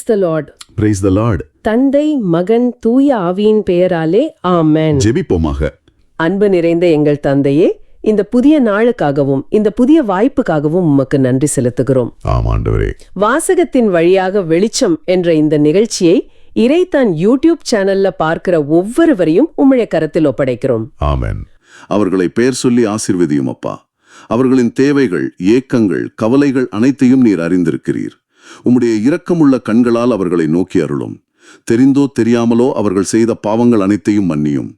Praise the Lord. Praise the Lord. தந்தை, மகன், தூய ஆவியின் பெயராலே ஆமென். ஜெபிப்போமாக. அன்பு நிறைந்த எங்கள் தந்தையே, இந்த புதிய நாளுக்காகவும் இந்த புதிய வாய்ப்புக்காகவும் உமக்கு நன்றி செலுத்துகிறோம். ஆமாண்டவரே. வாசகத்தின் வழியாக வெளிச்சம் என்ற இந்த நிகழ்ச்சியை இறைத்தான் யூடியூப் சேனல்ல பார்க்கிற ஒவ்வொருவரையும் உம்முடைய கரத்தில் ஒப்படைக்கிறோம். ஆமென். அவர்களை பெயர் சொல்லி ஆசீர்வதியும் அப்பா. அவர்களின் தேவைகள், ஏக்கங்கள், கவலைகள் அனைத்தையும் நீர் அறிந்திருக்கிறீர். உம்முடைய இரக்கமுள்ள கண்களால் அவர்களை நோக்கி அருளும். தெரிந்தோ தெரியாமலோ அவர்கள் செய்த பாவங்கள் அனைத்தையும் மன்னியும்.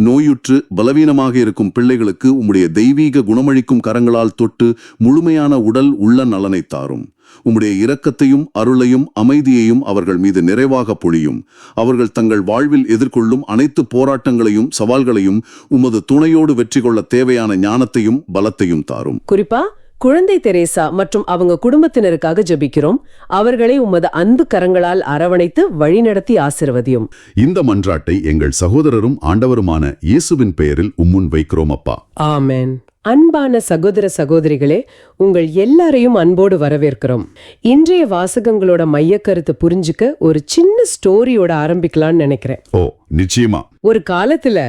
நோயுற்று பலவீனமாக இருக்கும் பிள்ளைகளுக்கு உம்முடைய தெய்வீக குணமளிக்கும் கரங்களால் தொட்டு முழுமையான உடல் உள்ள நலனை தாரும். உம்முடைய இரக்கத்தையும் அருளையும் அமைதியையும் அவர்கள் மீது நிறைவாக பொழியும். அவர்கள் தங்கள் வாழ்வில் எதிர்கொள்ளும் அனைத்து போராட்டங்களையும் சவால்களையும் உமது துணையோடு வெற்றி கொள்ள தேவையான ஞானத்தையும் பலத்தையும் தாரும். குறிப்பா குழந்தை தெரேசா மற்றும் அவங்க குடும்பத்தினருக்காக ஜெபிக்கிறோம். அவர்களை உமது அன்பு கரங்களால் அரவணைத்து வழிநடத்தி ஆசீர்வதியும். இந்த மன்றாட்டை எங்கள் சகோதரரும் ஆண்டவருமான இயேசுவின் பெயரில் உம்முன் வைக்கிறோம் அப்பா. ஆமென். அன்பான சகோதர சகோதரிகளே, உங்கள் எல்லாரையும் அன்போடு வரவேற்கிறோம். இன்றைய வாசகங்களோட மையக்கருத்து புரிஞ்சுக்க ஒரு சின்ன ஸ்டோரியோட ஆரம்பிக்கலாம்னு நினைக்கிறேன். ஓ, நிச்சயமா. ஒரு காலத்துல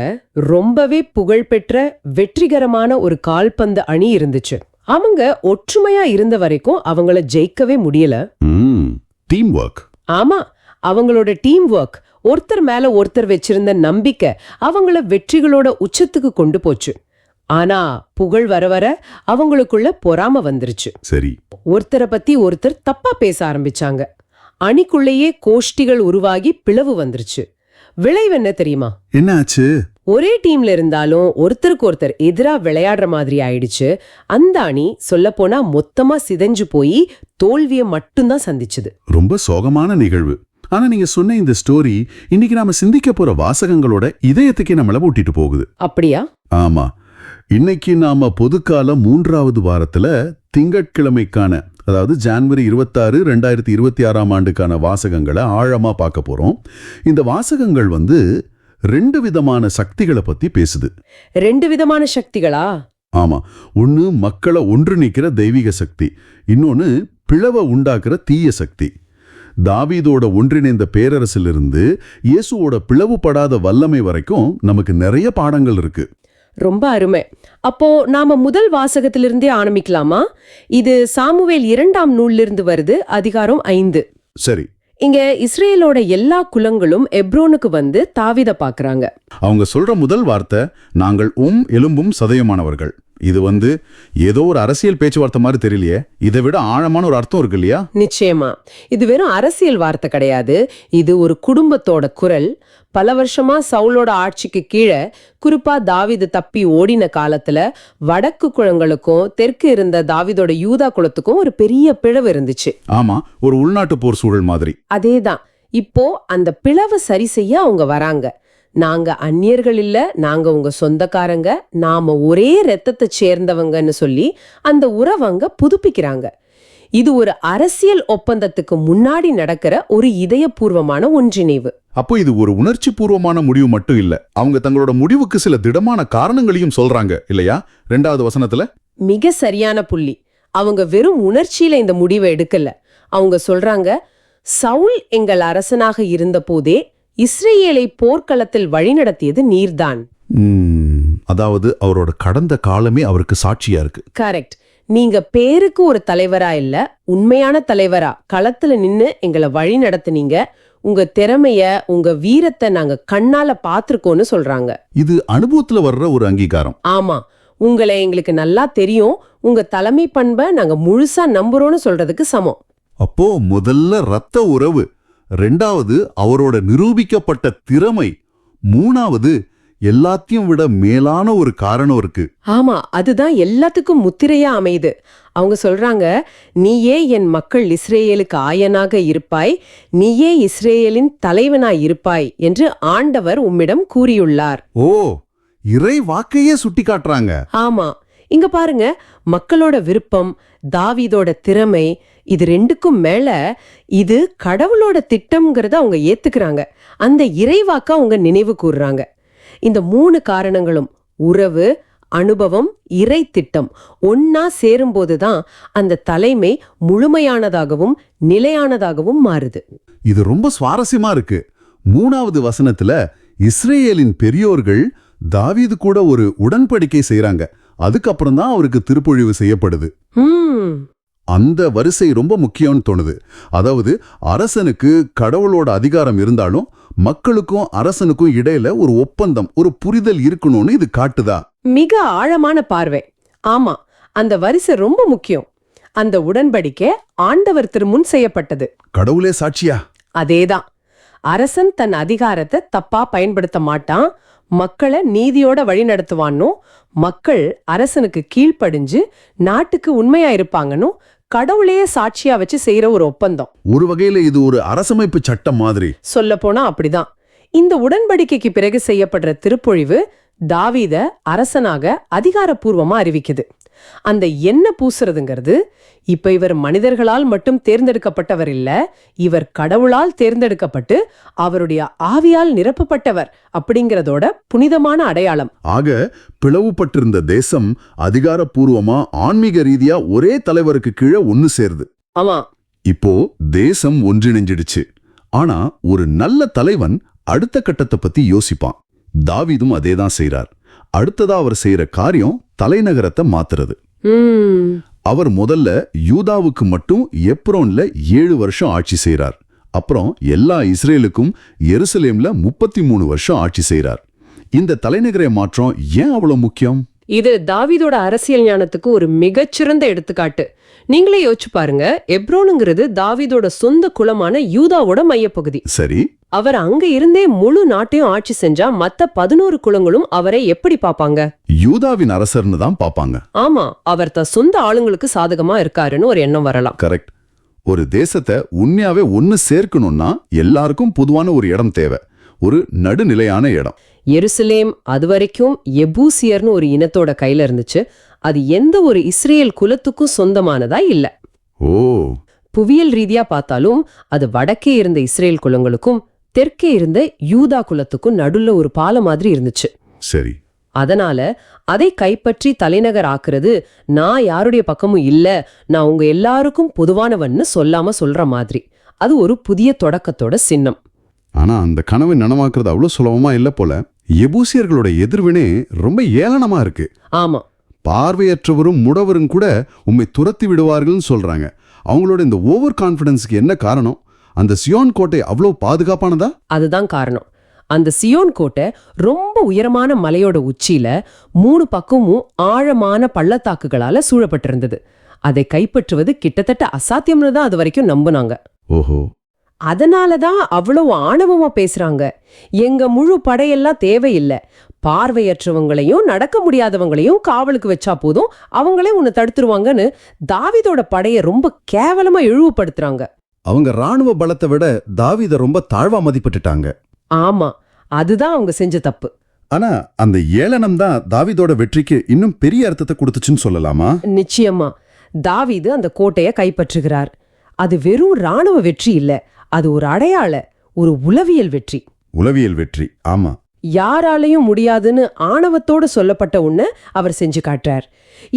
ரொம்பவே புகழ்பெற்ற வெற்றிகரமான ஒரு கால்பந்து அணி இருந்துச்சு. அவங்க ஒற்றுமையா இருந்த வரைக்கும் அவங்கள ஜெயிக்கவே முடியல. Team work. ஆமா, அவங்களோட டீம் ஒர்க், ஒருத்தர் மேல ஒருத்தர் வச்சிருந்த நம்பிக்கை அவங்கள வெற்றிகளோட உச்சத்துக்கு கொண்டு போச்சு. ஆனா புகழ் வர வர அவங்களுக்குள்ள பொறாம வந்துருச்சு. சரி. ஒருத்தரை பத்தி ஒருத்தர் தப்பா பேச ஆரம்பிச்சாங்க. அணிக்குள்ளேயே கோஷ்டிகள் உருவாகி பிளவு வந்துருச்சு. விளைவு என்ன தெரியுமா? என்ன ஆச்சு? ஒரே டீம்ல இருந்தாலும் ஒருத்தருக்கு ஒருத்தர் எதிரா விளையாடுற மாதிரி ஆயிடுச்சு. அந்த அணி சொல்ல போனா மொத்தமா சிதைஞ்சு போய் தோல்விய மட்டும்தான் சந்திச்சுது. ரொம்ப சோகமான நிகழ்வு. ஆனா நீங்க சொன்ன இந்த ஸ்டோரி இன்னைக்கு நாம சிந்திக்க போற வாசகங்களோட இதயத்துக்கே நம்மள ஊட்டிட்டு போகுது. அப்படியா? ஆமா. இன்னைக்கு நாம பொதுக்கால 3வது வாரத்துல திங்கட்கிழமைக்கான, அதாவது ஜனவரி 26, 2026 ஆண்டுக்கான வாசகங்களை ஆழமா பார்க்க போறோம். இந்த வாசகங்கள் 2 விதமான சக்திகளை பத்தி பேசுது. 2 விதமான சக்திகளா? ஆமா. ஒன்னு மக்களை ஒன்றிணைக்கிற தெய்வீக சக்தி, இன்னொன்னு பிளவை உண்டாக்குற தீய சக்தி. தாவீதோட ஒன்றிணைந்த பேரரசிலிருந்து இயேசுவோட பிளவுபடாத வல்லமை வரைக்கும் நமக்கு நிறைய பாடங்கள் இருக்கு. ரொம்ப அருமை. அப்போ நாம முதல் வாசகத்திலிருந்தே ஆரம்பிக்கலாமா? இது சாமுவேல் 2ஆம் நூலிலிருந்து வருது, அதிகாரம் 5. சரி. இங்க இஸ்ரேலோட எல்லா குலங்களும் எப்ரோனுக்கு வந்து தாவீத பாக்குறாங்க. அவங்க சொல்ற முதல் வார்த்தை, நாங்கள் எலும்பும் சதயமானவர்கள். இது ஏதோ ஒரு அரசியல் பேச்சுவார்த்தை மாதிரி தெரியலையே. இதை விட ஆழமான ஒரு அர்த்தம் இருக்கு இல்லையா? நிச்சயமா. இது வெறும் அரசியல் வார்த்தை கிடையாது. இது ஒரு குடும்பத்தோட குரல். பல வருஷமா சவுலோட ஆட்சிக்கு கீழே, குறிப்பா தாவீது தப்பி ஓடின காலத்துல வடக்கு குலங்களுக்கும் தெற்கு இருந்த தாவீதோட யூதா குலத்துக்கும் ஒரு பெரிய பிளவு இருந்துச்சு. ஆமா, ஒரு உள்நாட்டு போர் சூழல் மாதிரி. அதேதான். இப்போ அந்த பிளவு சரி செய்ய அவங்க வராங்க. நாங்க அந்நியர்கள் இல்ல, நாங்க உங்க சொந்தக்காரங்க, நாம ஒரே ரத்தத்தை சேர்ந்தவங்கன்னு சொல்லி அந்த உறவங்க புதுப்பிக்கிறாங்க. இது ஒரு அரசியல் ஒப்பந்தத்துக்கு முன்னாடி நடக்கிற ஒரு இதயபூர்வமான ஒன்றிணைவு. அப்போ இது ஒரு உணர்ச்சி பூர்வமான முடிவு மட்டும் இல்ல, அவங்க தங்களோட முடிவுக்கு சில திடமான காரணங்களையும் சொல்றாங்க இல்லையா? 2வது வசனத்துல மிக சரியான புள்ளி. அவங்க வெறும் உணர்ச்சியில இந்த முடிவை எடுக்கல. அவங்க சொல்றாங்க, சவுல் எங்கள் அரசனாக இருந்த போதே இஸ்ரேலை போர்க்களத்தில் வழிநடத்தியது நீர்தான். அதாவது அவரோட கடந்த காலமே அவருக்கு சாட்சியா இருக்கு. கரெக்ட். நீங்க பேருக்கு ஒரு தலைவரா இல்ல, உண்மையான தலைவரா களத்துல நின்னு எங்களை வழி நடத்துனீங்க. உங்க திறமைய, உங்க வீரத்தை நாங்க கண்ணால பாத்திருக்கோம்னு சொல்றாங்க. இது அனுபவத்துல வர்ற ஒரு அங்கீகாரம். ஆமா, உங்களை எங்களுக்கு நல்லா தெரியும், உங்க தலைமை பண்பை நாங்க முழுசா நம்புறோம்னு சொல்றதுக்கு சமம். அப்போ முதல்ல ரத்த உறவு, 2வது அவரோட நிரூபிக்கப்பட்ட திறமை, 3வது எல்லாத்தையும் விட மேலான ஒரு காரணம் இருக்கு. ஆமா, அதுதான் எல்லாத்துக்கும் முத்திரையா அமையுது. அவங்க சொல்றாங்க, நீயே என் மக்கள் இஸ்ரேலுக்கு ஆயனாக இருப்பாய், நீயே இஸ்ரேலின் தலைவனாய் இருப்பாய் என்று ஆண்டவர் உம்மிடம் கூறியுள்ளார். ஓ, இறை வாக்கையே சுட்டி காட்டுறாங்க. ஆமா, இங்க பாருங்க, மக்களோட விருப்பம், தாவீதோட திறமை, இது 2க்கும் மேல இது கடவுளோட திட்டம்ங்கிறத அவங்க ஏத்துக்கிறாங்க. அந்த இறைவாக்க அவங்க நினைவு கூறுறாங்க. இந்த 3 காரணங்களும், உறவு, அனுபவம், இறை திட்டம் ஒன்னா சேரும்போதுதான் அந்த தலைமை முழுமையானதாகவும் நிலையானதாகவும் மாறுது. இது ரொம்ப சுவாரஸ்யமா இருக்கு. 3வது வசனத்துல இஸ்ரேலின் பெரியோர்கள் தாவீது கூட ஒரு உடன்படிக்கை செய்றாங்க. அதுக்கப்புறம் தான் அவருக்கு திருப்பொழிவு செய்யப்படுது. அந்த வரிசை ரொம்ப முக்கியம்னு தோணுது. அதாவது அரசனுக்கு கடவுளோட அதிகாரம் இருந்தாலும் மக்களுக்கும் அரசனுக்கும் இடையில ஒரு ஒப்பந்தம், ஒரு புரிதல் இருக்கணும்னு இது காட்டுதா? மிக ஆழமான பார்வை. ஆமா, அந்த வரிசை ரொம்ப முக்கியம். அந்த உடன்படிக்கை ஆண்டவர் திருமுன் செய்யப்பட்டது. கடவுளே சாட்சியா? அதேதான். அரசன் தன் அதிகாரத்தை தப்பா பயன்படுத்த மாட்டான், மக்களை நீதியோட வழி நடத்துவானோ, மக்கள் அரசனுக்கு கீழ்ப்படிஞ்சு நாட்டுக்கு உண்மையா இருப்பாங்கன்னு கடவுளையே சாட்சியா வச்சு செய்யற ஒரு ஒப்பந்தம். ஒரு வகையில இது ஒரு அரசமைப்பு சட்டம் மாதிரி. சொல்ல போனா அப்படிதான். இந்த உடன்படிக்கைக்கு பிறகு செய்யப்படுற திருப்பொழிவு தாவீத அரசனாக அதிகாரப்பூர்வமா அறிவிக்குது. அந்த எண்ணெய் பூசுறதுங்கிறது இப்ப இவர் மனிதர்களால் மட்டும் தேர்ந்தெடுக்கப்பட்டவர் இல்ல, இவர் கடவுளால் தேர்ந்தெடுக்கப்பட்டு அவருடைய ஆவியால் நிரப்பப்பட்டவர் அப்படிங்கறதோட புனிதமான அடையாளம். ஆக பிளவுபட்டிருந்த தேசம் அதிகாரப்பூர்வமா ஆன்மீக ரீதியா ஒரே தலைவருக்கு கீழே ஒன்னு சேருது. ஆமா, இப்போ தேசம் ஒன்றிணைஞ்சிடுச்சு. ஆனா ஒரு நல்ல தலைவன் அடுத்த கட்டத்தை பத்தி யோசிப்பான். தாவீதும் அதேதான் செய்றார். அடுத்ததா அவர் செய்யற காரியம் தலைநகரத்தை மாத்துறது. அவர் முதல்ல யூதாவுக்கு மட்டும் எப்ரோன்ல 7 வருஷம் ஆட்சி செய்றார். அப்புறம் எல்லா இஸ்ரேலுக்கும் எருசலேம்ல 33 வருஷம் ஆட்சி செய்றார். இந்த தலைநகர மாற்றம் ஏன் அவ்வளவு முக்கியம்? இது தாவீதோட அரசியல் ஞானத்துக்கு ஒரு மிகச்சிறந்த எடுத்துக்காட்டு. நீங்களே யோசிச்சு பாருங்க, எப்ரோனுங்கிறது தாவீதோட சொந்த குலமான யூதாவோட மையப்பகுதி. சரி, அவர் அங்க இருந்தே முழு நாட்டையும் ஆட்சி செஞ்சா மத்த 11 குலங்களும் அவரை எப்படி பாப்பாங்க? யூதாவின் அரசர்னு தான் பாப்பாங்க. ஆமா, அவர் தன் சொந்த ஆளுங்களுக்கு சாதகமா இருக்காருன்னு ஒரு எண்ணம் வரலாம். கரெக்ட். ஒரு தேசத்தை உண்மையாவே ஒன்னு சேர்க்கணும்னா எல்லாருக்கும் பொதுவான ஒரு இடம் தேவை, ஒரு நடுநிலையான இடம். எருசலேம் அதுவரைக்கும் எபூசியர்னு ஒரு இனத்தோட கையில இருந்துச்சு. அது எந்த ஒரு இஸ்ரேல் குலத்துக்கும் சொந்தமானதா இல்ல. ஓ, புவியியல் ரீதியா பார்த்தாலும் அது வடக்கே இருந்த இஸ்ரேல் குலங்களுக்கும் தெற்கே இருந்த யூதா குலத்துக்கும் நடுல ஒரு பாலம் மாதிரி இருந்துச்சு. சரி. அதனால அதை கைப்பற்றி தலைநகர் ஆக்குறது நான் யாருடைய பக்கமும் இல்ல, நான் உங்க எல்லாருக்கும் பொதுவானவன்னு சொல்லாம சொல்ற மாதிரி. அது ஒரு புதிய தொடக்கத்தோட சின்னம். ஆனா அந்த கனவை நனவாக்குறது அவ்வளவு சுலபமா இல்ல போல. எபூசியர்களோட எதிர்வினே ரொம்ப ஏளனமா இருக்கு. ஆமா, பார்வையற்றவரும் முடவரும் கூட உம்மை துரத்தி விடுவார்கள்னு சொல்றாங்க. அவங்களோட இந்த ஓவர் கான்ஃபிடன்ஸ்க்கு என்ன காரணம்? அந்த சியோன் கோட்டை அவ்வளவு பாதுகாப்பானதா? அதுதான் காரணம். அந்த சியோன் கோட்டை ரொம்ப உயரமான மலையோட உச்சியில 3 பக்கமும் ஆழமான பள்ளத்தாக்குகளால சூழப்பட்டிருந்தது. அதை கைப்பற்றுவது கிட்டத்தட்ட அசாத்தியம்னு தான் அது வரைக்கும் நம்புனாங்க. ஓஹோ. அதனாலதான் அவ்வளவு ஆணவமா பேசுறாங்க. எங்க முழு படையெல்லாம் தேவையில்லை, பார்வையற்றவங்களையும் நடக்க முடியாதவங்களையும் காவலுக்கு வச்சா போதும், அவங்களே உன்னை தடுத்துருவாங்கன்னு தாவீதோட படைய ரொம்ப கேவலமா இழிவுபடுத்துறாங்க. அவங்க ராணுவ பலத்தை விட தாவீத ரொம்ப தாழ்வா மதிப்பிட்டுட்டாங்க. ஆமா, அதுதான் அவங்க செஞ்ச தப்பு. ஆனா அந்த ஏளனம் தான் தாவீதோட வெற்றிக்கு இன்னும் பெரிய அர்த்தத்தை கொடுத்துச்சுன்னு சொல்லலாமா? நிச்சயமா. தாவீது அந்த கோட்டைய கைப்பற்றுகிறார். அது வெறும் ராணுவ வெற்றி இல்ல, அது ஒரு அடையாள, ஒரு உளவியல் வெற்றி. உளவியல் வெற்றி, ஆமா. யாராலையும் முடியாதுன்னு ஆணவத்தோடு சொல்லப்பட்ட ஒண்ண அவர் செஞ்சு காட்டுறார்.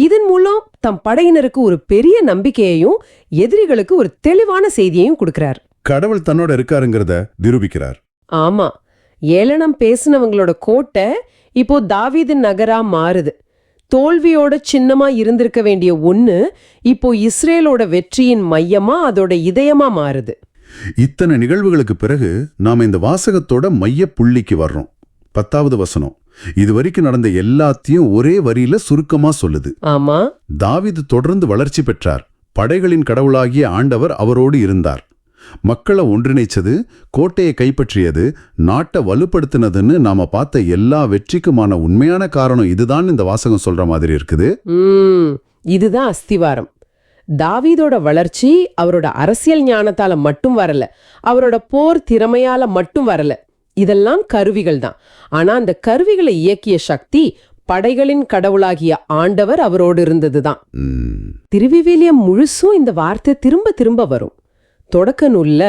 இதன் மூலம் தம் படையினருக்கு ஒரு பெரிய நம்பிக்கையையும் எதிரிகளுக்கு ஒரு தெளிவான செய்தியையும் கொடுக்கிறார். கடவுள் தன்னோட இருக்காருங்கிறத நிரூபிக்கிறார். ஆமா, ஏளனம் பேசினவங்களோட கோட்டை இப்போ தாவீதின் நகரா மாறுது. தோல்வியோட சின்னமா இருந்திருக்க வேண்டிய ஒண்ணு இப்போ இஸ்ரேலோட வெற்றியின் மையமா, அதோட இதயமா மாறுது. இத்தனை நிகழ்வுகளுக்கு பிறகு நாம இந்த வாசகத்தோட மைய புள்ளிக்கு வர்றோம். 10வது வசனம் இதுவரைக்கும் நடந்த எல்லாத்தையும் ஒரே வரியில சுருக்கமா சொல்லுது. ஆமா, தாவீது தொடர்ந்து வளர்ச்சி பெற்றார். படைகளின் கடவுளாகிய ஆண்டவர் அவரோடு இருந்தார். மக்களை ஒன்றிணைச்சது, கோட்டையை கைப்பற்றியது, நாட்டை வலுப்படுத்தினதுன்னு நாம பார்த்த எல்லா வெற்றிக்குமான உண்மையான காரணம் இதுதான் இந்த வாசகம் சொல்ற மாதிரி இருக்குது. இதுதான் அஸ்திவாரம். தாவீதோட வளர்ச்சி அவரோட அரசியல் ஞானத்தால மட்டும் வரல, அவரோட போர் திறமையால மட்டும் வரல. இதெல்லாம் கருவிகள் தான். ஆனா அந்த கருவிகளை இயக்கிய சக்தி படைகளின் கடவுளாகிய ஆண்டவர் அவரோடு இருந்ததுதான். திருவிவிலியம் முழுசும் இந்த வார்த்தை திரும்ப திரும்ப வரும். தொடக்க நூல்ல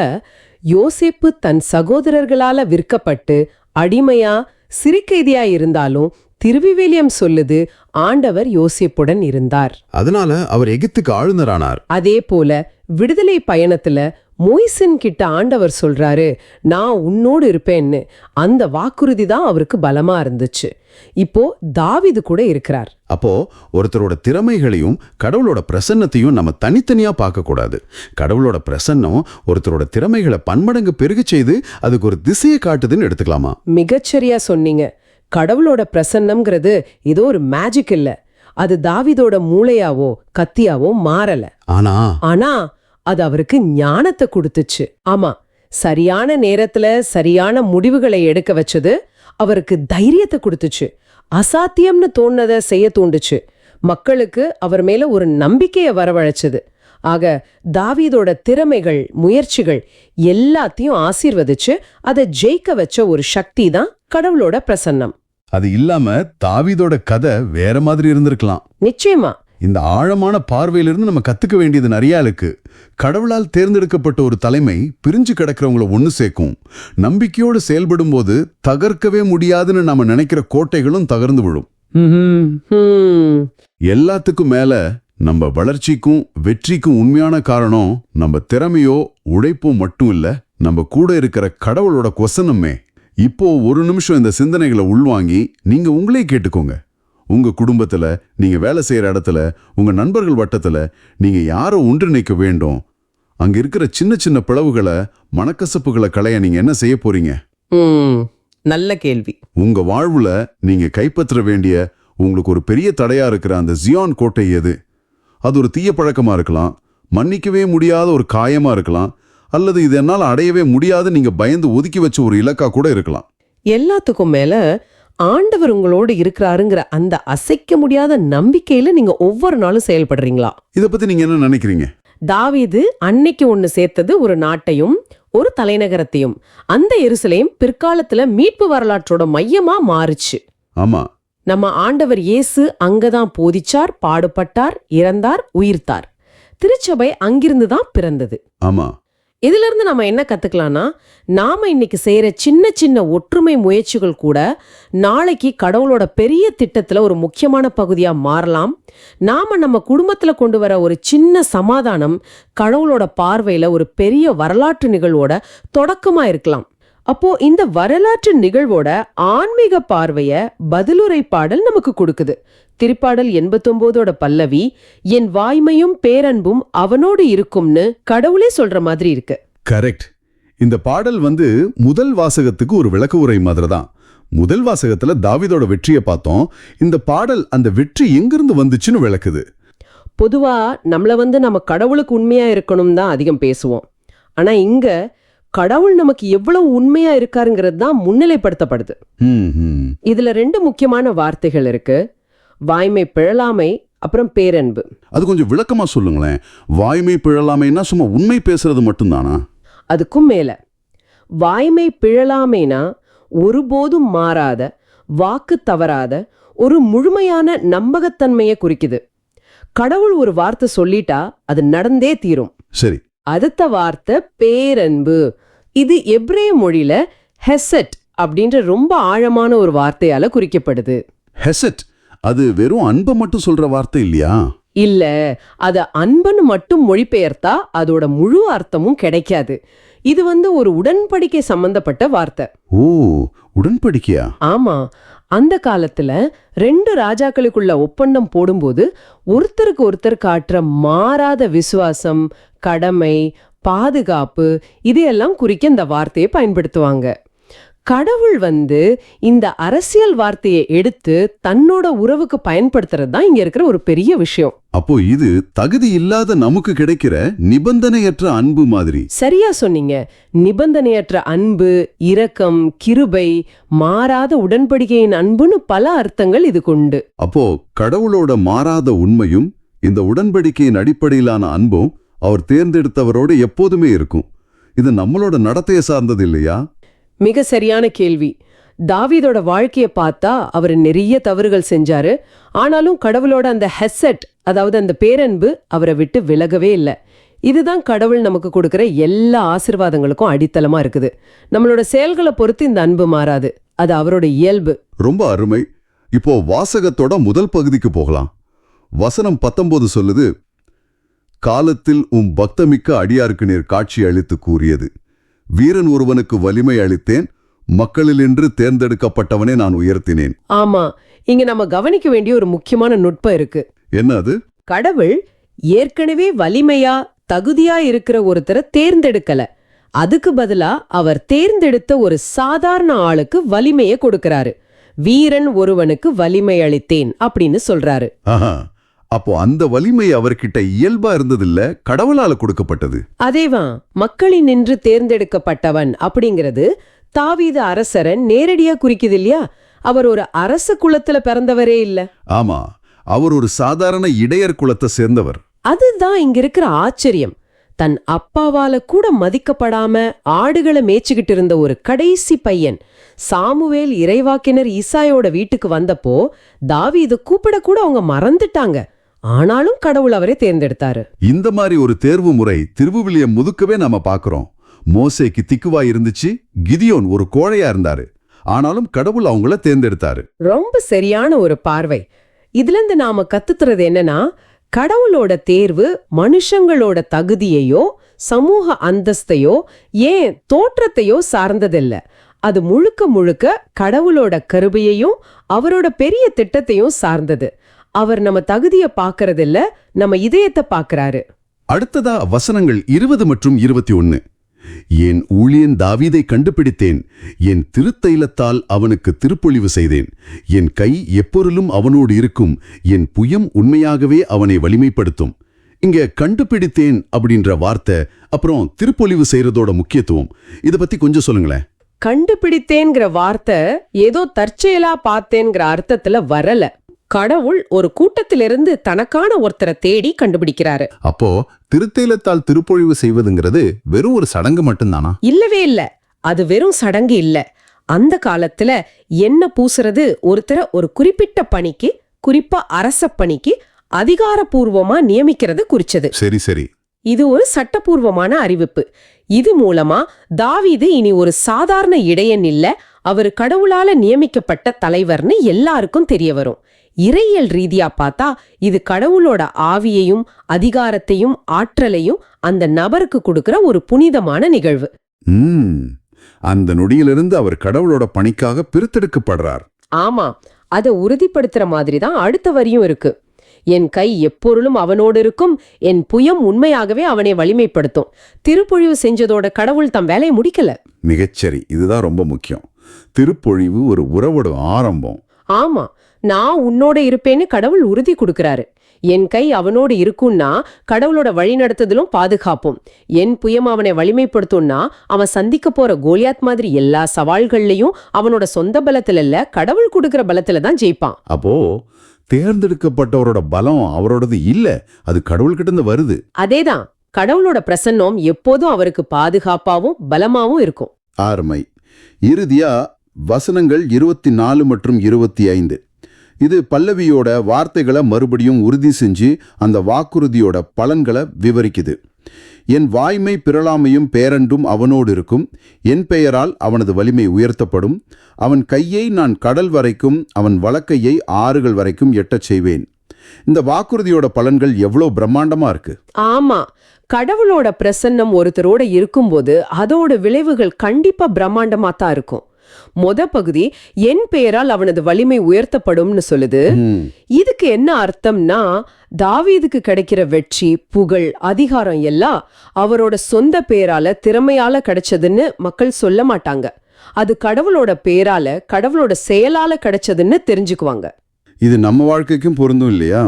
யோசேப்பு தன் சகோதரர்களால விற்கப்பட்டு அடிமையா சிறைக்கைதியா இருந்தாலும் திருவிவிலியம் சொல்லுது ஆண்டவர் யோசேப்புடன் இருந்தார். அதனால அவர் எகிப்துக்கு ஆளுநரானார். அதே போல விடுதலை பயணத்துல மோய்சன் கிட்ட ஆண்டவர் சொல்றாரு, நான் உன்னோடு இருப்பேன்னு. அந்த வாக்குறுதி தான் அவருக்கு பலமா இருந்துச்சு. இப்போ தாவீது கூட இருக்கிறார். அப்போ ஒருத்தரோட திறமைகளையும் கடவுளோட பிரசன்னத்தையும் நம்ம தனித்தனியா பார்க்க கூடாது. கடவுளோட பிரசன்னம் ஒருத்தரோட திறமைகளை பன்மடங்கு பெருக செய்து அதுக்கு ஒரு திசையை காட்டுதுன்னு எடுத்துக்கலாமா? மிகச்சரியா சொன்னீங்க. கடவுளோட பிரசன்னம்ங்கிறது ஏதோ ஒரு மேஜிக் இல்ல. அது தாவீதோட மூளையாவோ கத்தியாவோ மாறல. ஆனா அது அவருக்கு ஞானத்தை கொடுத்துச்சு. ஆமா, சரியான நேரத்துல சரியான முடிவுகளை எடுக்க வச்சது. அவருக்கு தைரியத்தை கொடுத்துச்சு. அசாத்தியம்னு தோணுனதை செய்ய தூண்டுச்சு. மக்களுக்கு அவர் மேல ஒரு நம்பிக்கையை வரவழைச்சது. ஆக தாவீதோட திறமைகள், முயற்சிகள் எல்லாத்தையும் ஆசீர்வதிச்சு அதை ஜெயிக்க வச்ச ஒரு சக்தி தான் கடவுளோட பிரசன்னம். அது இல்லாம தாவீதோட கதை வேற மாதிரி இருந்திருக்கலாம். நிச்சயமா. இந்த ஆழமான பார்வையிலிருந்து நம்ம கத்துக்க வேண்டியது நிறைய இருக்கு. கடவுளால் தேர்ந்தெடுக்கப்பட்ட ஒரு தலைமை பிரிஞ்சு கிடக்கிறவங்கள ஒண்ணு சேர்க்கும். நம்பிக்கையோடு செயல்படும் போது தகர்க்கவே முடியாதுன்னு நாம நினைக்கிற கோட்டைகளும் தகர்ந்து விழும். எல்லாத்துக்கும் மேல நம்ம வளர்ச்சிக்கும் வெற்றிக்கும் உண்மையான காரணம் நம்ம திறமையோ உழைப்போ மட்டும் இல்ல, நம்ம கூட இருக்கிற கடவுளோட கொசனமே. இப்போ ஒரு நிமிஷம் இந்த சிந்தனைகளை உள்வாங்கி நீங்க உங்களே கேட்டுக்கோங்க. உங்க குடும்பத்துல, நீங்க வேலை செய்யற இடத்துல, உங்க நண்பர்கள் வட்டத்துல நீங்க யாரை ஒன்றிணைக்க வேண்டும்? அங்க இருக்கிற சின்ன சின்ன பிளவுகளை, மனக்கசப்புகளை களைய நீங்க என்ன செய்ய போறீங்க? நல்ல கேள்வி. உங்க வாழ்வுல நீங்க கைப்பற்ற வேண்டிய உங்களுக்கு ஒரு பெரிய தடையா இருக்கிற அந்த ஜியான் கோட்டை எது? அது ஒரு தீய பழக்கமா இருக்கலாம், மன்னிக்கவே முடியாத ஒரு காயமா இருக்கலாம், அல்லது இது என்னால் அடையவே முடியாது நீங்க பயந்து ஒதுக்கி வச்ச ஒரு இலக்கா கூட இருக்கலாம். எல்லாத்துக்கும் மேல ஆண்டவர் உங்களோடு இருக்கிறாருங்கிற அந்த அசைக்க முடியாத நம்பிக்கையில நீங்க ஒவ்வொரு நாளும் செயல்படுறீங்களா? இத பத்தி நீங்க என்ன நினைக்கிறீங்க? தாவீது அன்னைக்கு ஒண்ணு சேர்த்தது ஒரு நாட்டையும் ஒரு தலைநகரத்தையும். அந்த எருசலேம் பிற்காலத்துல மீட்பு வரலாற்றோட மையமா மாறுச்சு. ஆமா, நம்ம ஆண்டவர் இயேசு அங்கதான் போதிச்சார், பாடுபட்டார், இறந்தார், உயிர்த்தார். திருச்சபை அங்கிருந்து தான் பிறந்தது. ஆமா. இதுல இருந்து நம்ம என்ன கத்துக்கலாம்னா, நாம இன்னைக்கு செய்யற சின்ன சின்ன ஒற்றுமை முயற்சிகள் கூட நாளைக்கு கடவுளோட பெரிய திட்டத்துல ஒரு முக்கியமான பகுதியா மாறலாம். நாம நம்ம குடும்பத்துல கொண்டு வர ஒரு சின்ன சமாதானம் கடவுளோட பார்வையில ஒரு பெரிய வரலாற்று நிகழ்வோட தொடக்கமா இருக்கலாம். அப்போ இந்த வரலாற்று நிகழ்வோட ஆன்மீக பார்வைய பதிலுரை பாடல் நமக்கு கொடுக்குது. திருப்பாடல் 89ஓட பல்லவி, என் வாய்மையும் பேரன்பும் அவனோடு இருக்கும்னு கடவுளே சொல்ற மாதிரி இருக்கு. கரெக்ட். இந்த பாடல் முதல் வாசகத்துக்கு ஒரு விளக்க உரை மாதிரி தான். முதல் வாசகத்துல தாவீதோட வெற்றியை பார்த்தோம். இந்த பாடல் அந்த வெற்றி எங்கிருந்து வந்துச்சுன்னு விளக்குது. பொதுவா நம்மள நம்ம கடவுளுக்கு உண்மையா இருக்கணும் தான் அதிகம் பேசுவோம். ஆனா இங்க கடவுள் நமக்கு எவ்வளவு உண்மையா இருக்காருங்கிறது தான் முன்னிலைப்படுத்தப்படுது. இதுல 2 முக்கியமான வார்த்தைகள் இருக்கு. வாய்மை பிழலாமை, அப்புறம் பேரன்பு. அது கொஞ்சம் விளக்கமா சொல்லுங்களேன். வாய்மை பிழலாமைன்னா சும்மா உண்மை பேசுறது மட்டும்தானா? அதுக்கும் மேல, வாய்மை பிழலாமைனா ஒருபோதும் மாறாத, வாக்கு தவறாத ஒரு முழுமையான நம்பகத்தன்மையை குறிக்குது. கடவுள் ஒரு வார்த்தை சொல்லிட்டா அது நடந்தே தீரும். சரி. அடுத்த வார்த்தை பேரன்பு. இது எப்ரேய மொழியில ஹெசட் அப்படின்ற ரொம்ப ஆழமான ஒரு வார்த்தையால குறிக்கப்படுது. ஹெசட், அது வெறும் அன்பை மட்டும் சொல்ற வார்த்தை இல்லையா? இல்ல, அத அன்புன்னு மட்டும் மொழிபெயர்த்தா அதோட முழு அர்த்தமும் கிடைக்காது. இது ஒரு உடன்படிக்கை சம்பந்தப்பட்ட வார்த்தை. ஓ, உடன்படிக்கையா? ஆமா. அந்த காலத்துல 2 ராஜாக்களுக்குள்ள ஒப்பந்தம் போடும்போது ஒருத்தருக்கு ஒருத்தர் காட்டுற மாறாத விசுவாசம், கடமை, பாதுகாப்பு இதையெல்லாம் குறிக்க இந்த வார்த்தையை பயன்படுத்துவாங்க. கடவுள் இந்த அரசியல் வார்த்தையை எடுத்து தன்னோட உறவுக்கு பயன்படுத்துறது தான் இங்க இருக்கிற ஒரு பெரிய விஷயம். அப்போ இது தகுதி இல்லாத நமக்கு கிடைக்கிற நிபந்தனையற்ற அன்பு மாதிரி. சரியா சொன்னீங்க. நிபந்தனையற்ற அன்பு, இரக்கம், கிருபை, மாறாத உடன்படிக்கையின் அன்புன்னு பல அர்த்தங்கள் இதுக்கு உண்டு. அப்போ கடவுளோட மாறாத உண்மையும் இந்த உடன்படிக்கையின் அடிப்படையிலான அன்பும் அவர் தேர்ந்தெடுத்தவரோடு எப்போதுமே இருக்கும். இது நம்மளோட நடத்தையை சார்ந்தது இல்லையா? மிக சரியான கேள்வி. தாவீதோட வாழ்க்கையை பார்த்தா அவர் நிறைய தவறுகள் செஞ்சாரு. ஆனாலும் கடவுளோட அந்த ஹெசட், அதாவது அந்த பேரன்பு அவரை விட்டு விலகவே இல்லை. இதுதான் கடவுள் நமக்கு கொடுக்கிற எல்லா ஆசீர்வாதங்களுக்கும் அடித்தளமா இருக்குது. நம்மளோட செயல்களை பொறுத்து இந்த அன்பு மாறாது. அது அவரோட இயல்பு. ரொம்ப அருமை. இப்போ வாசகத்தோட முதல் பகுதிக்கு போகலாம். வசனம் 19 சொல்லுது, காலத்தில் பக்தமிக்க அடியாருக்கு நேர் காட்சி அளித்து கூறியது. வீரன் ஒருவனுக்கு வலிமை அளித்தேன், மக்களினின்று தேர்ந்தெடுக்கப்பட்டவனே நான் உயர்த்தினேன். ஆமா, இங்க நம்ம கவனிக்க வேண்டிய ஒரு முக்கியமான நுட்பம் இருக்கு. என்ன அது? கடவுள் ஏற்கனவே வலிமையா தகுதியா இருக்கிற ஒருத்தரை தேர்ந்தெடுக்கல. அதுக்கு பதிலா அவர் தேர்ந்தெடுத்த ஒரு சாதாரண ஆளுக்கு வலிமையை கொடுக்கறாரு. வீரன் ஒருவனுக்கு வலிமை அளித்தேன் அப்படின்னு சொல்றாரு. ஆஹா, அப்போ அந்த வலிமை அவர்கிட்ட இயல்பா இருந்ததில்ல, கடவுளால கொடுக்கப்பட்டது. அதேவான் மக்களின் நின்று தேர்ந்தெடுக்கப்பட்டவன் அப்படிங்கிறது தாவீது அரசரை நேரடியா குறிக்குது இல்லையா? அவர் ஒரு அரச குலத்துல பிறந்தவரே இல்ல. ஆமா, அவர் ஒரு சாதாரண இடையர் குலத்தை சேர்ந்தவர். அதுதான் இங்க இருக்கிற ஆச்சரியம். தன் அப்பாவால கூட மதிக்கப்படாம ஆடுகளை மேய்ச்சிக்கிட்டு இருந்த ஒரு கடைசி பையன் சாமுவேல் இறைவாக்கினர் ஈசாயோட வீட்டுக்கு வந்தப்போ தாவீது கூப்பிட கூட அவங்க மறந்துட்டாங்க. ஆனாலும் கடவுள் அவரை தேர்ந்தெடுத்தாரு. இந்த மாதிரி ஒரு தேர்வு முறை திருவுவிலியம் முதுக்கவே நாம பாக்குறோம். மோசேக்கு திக்குவா இருந்துச்சு, கிதியோன் ஒரு கோழையா இருந்தாரு. ஆனாலும் கடவுள் அவங்கள தேர்ந்தெடுத்தாரு. ரொம்ப சரியான ஒரு பார்வை. இதுல இருந்து நாம கத்துத்துறது என்னன்னா, கடவுளோட தேர்வு மனுஷங்களோட தகுதியையோ சமூக அந்தஸ்தையோ ஏன் தோற்றத்தையோ சார்ந்ததில்ல. அது முழுக்க முழுக்க கடவுளோட கருபையையும் அவரோட பெரிய திட்டத்தையும் சார்ந்தது. அவர் நம்ம தகுதியை பாக்கறதில்ல, நம்ம இதயத்தை பாக்குறாரு. அடுத்ததா வசனங்கள் 20 மற்றும் 21. என் ஊழியன் தாவீதை கண்டுபிடித்தேன், என் திருத்தைலத்தால் அவனுக்கு திருப்பொழிவு செய்தேன், என் கை எப்பொருளும் அவனோடு இருக்கும், என் புயம் உண்மையாகவே அவனை வலிமைப்படுத்தும். இங்க கண்டுபிடித்தேன் அப்படின்ற வார்த்தை, அப்புறம் திருப்பொழிவு செய்யறதோட முக்கியத்துவம், இத பத்தி கொஞ்சம் சொல்லுங்களேன். கண்டுபிடித்தேங்கிற வார்த்தை ஏதோ தற்செயலா பார்த்தேங்கிற அர்த்தத்துல வரல. கடவுள் ஒரு கூட்டத்திலிருந்து தனக்கான ஒருத்தரை தேடி கண்டுபிடிக்கிறாரு. அப்போ திருத்தைலத்தால் திருப்பொழிவு செய்வதுங்கிறது வெறும் ஒரு சடங்கு மட்டும்தானா? இல்லவே இல்ல. அது வெறும் சடங்கு இல்ல. அந்த காலத்துல எண்ணெய் பூசுறது ஒருத்தரை ஒரு குறிப்பிட்ட பணிக்கு, குறிப்பா அரச பணிக்கு அதிகாரப்பூர்வமா நியமிக்கிறது குறிச்சது. சரி சரி. இது ஒரு சட்டப்பூர்வமான அறிவிப்பு. இது மூலமா தாவீது இனி ஒரு சாதாரண இடையன் இல்ல, அவர் கடவுளால நியமிக்கப்பட்ட தலைவர்னு எல்லாருக்கும் தெரிய வரும். இறையியல் ரீதியா பார்த்தா இது கடவுளோட ஆவியையும் அதிகாரத்தையும் ஆற்றலையும் அந்த நபருக்கு கொடுக்கிற ஒரு புனிதமான நிகழ்வு. அந்த நொடியிலிருந்து அவர் கடவுளோட பணிக்காக பிரித்தெடுக்கப்படுறார். ஆமா, அதை உறுதிப்படுத்துற மாதிரி தான் அடுத்த வரியும் இருக்கு. என் கை எப்பொருளும் அவனோடு இருக்கும், என் புயம் உண்மையாகவே அவனை வலிமைப்படுத்தும். திருப்பொழிவு செஞ்சதோட கடவுள் தம் வேலையை முடிக்கல. மிகச்சரி, இதுதான் ரொம்ப முக்கியம். திருப்பொழிவு ஒரு உறவோட ஆரம்பம். ஆமா, நான் உன்னோட இருப்பேன்னு கடவுள் உறுதி கொடுக்கறாரு. என் கை அவனோடு இருக்கும்னா கடவுளோட வழி நடத்துதலும் பாதுகாப்பும். என் புயம் அவனை வலிமைப்படுத்தும்னா அவன் சந்திக்க போற கோலியாத் மாதிரி எல்லா சவால்கள்லயும் அவனோட சொந்த பலத்துல இல்ல, கடவுள் கொடுக்கிற பலத்துல தான் ஜெயிப்பான். அப்போ தேர்ந்தெடுக்கப்பட்டவரோட பலம் அவரோடது இல்ல, அது கடவுள்கிட்ட இருந்து வருது. அதேதான், கடவுளோட பிரசன்னம் எப்போதும் அவருக்கு பாதுகாப்பாவும் பலமாவும் இருக்கும். ஆர்மை. இறுதியா வசனங்கள் 24 மற்றும் 25. இது பல்லவியோட வார்த்தைகளை மறுபடியும் உறுதி செஞ்சு அந்த வாக்குறுதியோட பலன்களை விவரிக்குது. என் வாய்மை பிறளாமையும் பேரண்டும் அவனோடு இருக்கும், என் பெயரால் அவனது வலிமை உயர்த்தப்படும், அவன் கையை நான் கடல் வரைக்கும் அவன் வலக்கையை ஆறுகள் வரைக்கும் எட்டச் செய்வேன். இந்த வாக்குறுதியோட பலன்கள் எவ்வளோ பிரம்மாண்டமா இருக்கு. ஆமா, கடவுளோட பிரசன்னம் ஒருத்தரோட இருக்கும்போது அதோட விளைவுகள் கண்டிப்பா பிரம்மாண்டமா தான் இருக்கும். பகுதி என் பெயரால் அவனது வலிமை உயர்த்தப்படும்னு சொல்லுது. இதுக்கு என்ன அர்த்தம்னா, தாவீதுக்கு கிடைக்கிற வெற்றி, புகழ், அதிகாரம் எல்லாம் அவரோட சொந்த பேரால திறமையால கிடைச்சதுன்னு மக்கள் சொல்ல மாட்டாங்க. அது கடவுளோட பேரால, கடவுளோட செயலால கிடைச்சதுன்னு தெரிஞ்சுக்குவாங்க. இது நம்ம வாழ்க்கைக்கும் பொருந்தும் இல்லையா?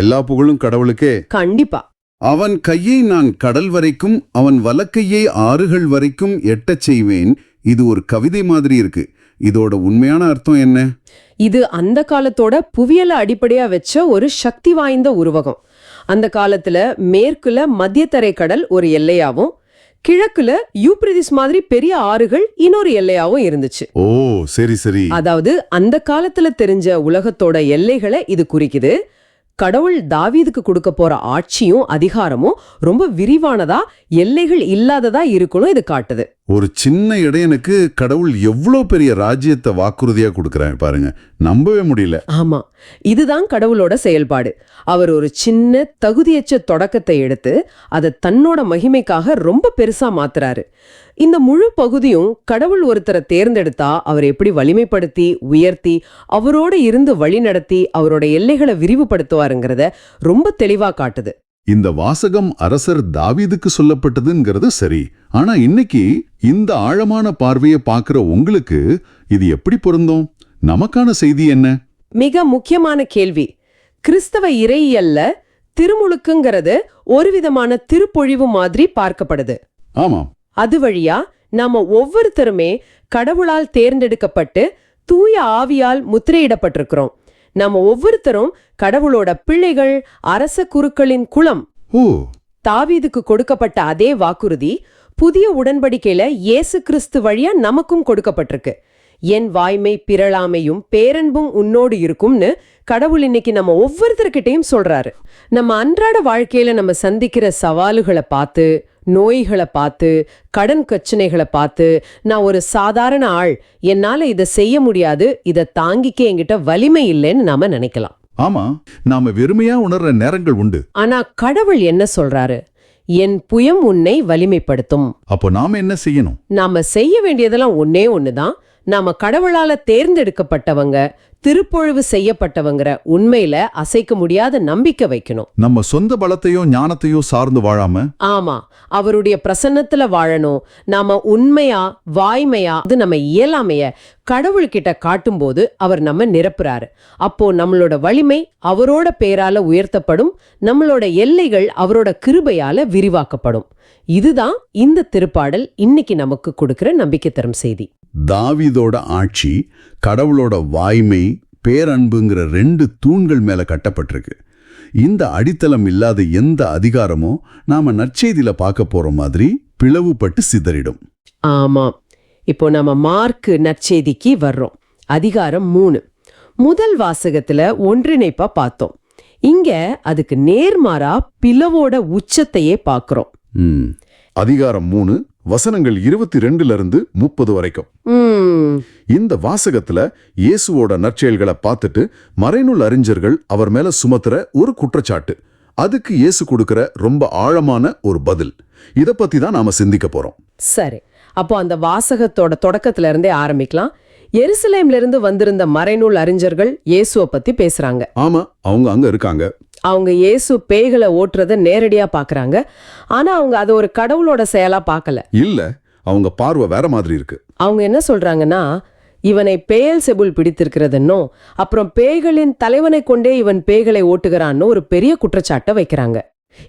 எல்லா புகழும் கடவுளுக்கே. கண்டிப்பா. அவன் கையை நான் கடல் வரைக்கும் அவன் வலக்கையை ஆறுகள் வரைக்கும் எட்டச் செய்வேன். இது ஒரு கவிதை மாதிரி இருக்கு. இதோட உண்மையான அர்த்தம் என்ன? இது அந்த காலத்தோட புவியியலை அடிப்படையா வச்ச ஒரு சக்தி வாய்ந்த உருவகம். அந்த காலத்துல மேற்குல மத்தியதரை கடல் ஒரு எல்லையாவும், கிழக்குல யூப்ரடிஸ் மாதிரி பெரிய ஆறுகள் இன்னொரு எல்லையாவும் இருந்துச்சு. ஓ சரி சரி. அதாவது அந்த காலத்துல தெரிஞ்ச உலகத்தோட எல்லைகளை இது குறிக்குது. கடவுள் தாவீதுக்கு கொடுக்க போற ஆட்சியும் அதிகாரமும் ரொம்ப விரிவானதா, எல்லைகள் இல்லாததா இருக்கணும் இது காட்டுது. ஒரு சின்ன இடையனுக்கு கடவுள் எவ்வளோ பெரிய ராஜ்யத்தை வாக்குறுதியா கொடுக்கறாங்க பாருங்க, நம்பவே முடியல. ஆமா, இதுதான் கடவுளோட செயல்பாடு. அவர் ஒரு சின்ன தகுதியற்ற தொடக்கத்தை எடுத்து அதை தன்னோட மகிமைக்காக ரொம்ப பெருசா மாத்துறாரு. இந்த முழு பகுதியும் கடவுள் ஒருத்தரை தேர்ந்தெடுத்தா அவர் எப்படி வலிமைப்படுத்தி உயர்த்தி அவரோட இருந்து வழி நடத்தி அவரோட எல்லைகளை விரிவுபடுத்துவாருங்கிறத ரொம்ப தெளிவா காட்டுது. இந்த வாசகம் அரசர் தாவீதுக்கு சொல்லப்பட்டதுங்கிறது சரி. ஆனா இன்னைக்கு இந்த ஆழமான பார்வையை பார்க்கிற உங்களுக்கு இது எப்படி பொருந்தும்? நமக்கான செய்தி என்ன? மிக முக்கியமான கேள்வி. கிறிஸ்தவ இறையியல்ல திருமுழுக்குங்கிறது ஒரு விதமான திருப்பொழிவு மாதிரி பார்க்கப்படுது. ஆமாம். அது வழியா நாம ஒவ்வொருத்தருமே கடவுளால் தேர்ந்தெடுக்கப்பட்டு தூய ஆவியால் முத்திரையிடப்பட்டிருக்கிறோம். நாம ஒவ்வொருத்தரும் கடவுளோட பிள்ளைகள், அரச குருக்களின் குலம். ஓ, தாவீதுக்கு கொடுக்கப்பட்ட அதே வாக்குறுதி புதிய உடன்படிக்கையில இயேசு கிறிஸ்து வழியா நமக்கும் கொடுக்கப்பட்டிருக்கு. என் வாய்மை பிறழாமையும் பேரன்பும் உன்னோடு இருக்கும்னு கடவுள் இன்னைக்கு நம்ம ஒவ்வொருத்தர்கிட்டையும் சொல்றாரு. நம்ம அன்றாட வாழ்க்கையில நம்ம சந்திக்கிற சவாலுகளை பார்த்து, நோய்களை பார்த்து, கடன் பிரச்சனைகளை பார்த்து, நான் ஒரு சாதாரண ஆள், என்னால இதை செய்ய முடியாது, இதை தாங்கிக்க என்கிட்ட வலிமை இல்லைன்னு நாம நினைக்கலாம். ஆமா, நாம வெறுமையா உணர்ற நேரங்கள் உண்டு. ஆனா கடவுள் என்ன சொல்றாரு? என் புயம் உன்னை வலிமைப்படுத்தும். அப்போ நாம என்ன செய்யணும்? நாம செய்ய வேண்டியதெல்லாம் ஒன்னே ஒண்ணுதான். நாம கடவுளால தேர்ந்தெடுக்கப்பட்டவங்க, திருப்பொழிவு செய்யப்பட்டவங்கிற உண்மையில அசைக்க முடியாத நம்பிக்கை வைக்கணும். நம்ம சொந்த பலத்தையோ ஞானத்தையோ சார்ந்து வாழாம, ஆமா, அவருடைய பிரசன்னத்துல வாழணும். நாம உண்மையா வாய்மையா அது நம்ம இயலாமைய கடவுள்கிட்ட காட்டும்போது அவர் நம்ம நிரப்புறாரு. அப்போ நம்மளோட வலிமை அவரோட பேரால உயர்த்தப்படும், நம்மளோட எல்லைகள் அவரோட கிருபையால விரிவாக்கப்படும். இதுதான் இந்த திருப்பாடல் இன்னைக்கு நமக்கு கொடுக்கிற நம்பிக்கை தரும் செய்தி. தாவீதோட ஆட்சி கடவுளோட வாய்மை பேரன்புங்கிற 2 தூண்கள் மேல கட்டப்பட்டிருக்கு. இந்த அடித்தளம் இல்லாத எந்த அதிகாரமோ நாம நற்செய்தியில பார்க்க போற மாதிரி பிளவுபட்டு சிதறிடும். ஆமா, இப்போ நம்ம மார்க்கு நற்செய்திக்கு வர்றோம். அதிகாரம் 3 முதல் வாசகத்துல ஒன்றிணைப்பா பார்த்தோம். இங்க அதுக்கு நேர்மாறா பிளவோட உச்சத்தையே பார்க்கிறோம். அதிகாரம் 3 வசனங்கள் 22 30 வரைக்கும். இந்த வாசகத்துல இயேசுவோட நற்செயல்களை பார்த்துட்டு மறைநூல் அறிஞர்கள் அவர் மேல சுமத்துற ஒரு குற்றச்சாட்டு, அதுக்கு இயேசு கொடுக்கிற ரொம்ப ஆழமான ஒரு பதில், இத பத்தி தான் நாம சிந்திக்க போறோம். சரி, அப்போ அந்த வாசகத்தோட தொடக்கத்துல இருந்தே ஆரம்பிக்கலாம். எருசலேம்ல இருந்து வந்திருந்த மறைநூல் அறிஞர்கள் இயேசுவை பத்தி பேசுறாங்க. ஆமா, அவங்க அங்க இருக்காங்க. அவங்க இயேசு பேய்களை ஓட்டுறத நேரடியா பாக்குறாங்க. ஆனா அவங்க அதை ஒரு கடவுளோட செயலா பார்க்கல. இல்ல, அவங்க பார்வை வேற மாதிரி இருக்கு. அவங்க என்ன சொல்றாங்கன்னா, இவனை பெயல்செபூல் பிடித்திருக்கிறதுன்னோ, அப்புறம் பேய்களின் தலைவனை கொண்டே இவன் பேய்களை ஓட்டுகிறான்னு ஒரு பெரிய குற்றச்சாட்டை வைக்கிறாங்க.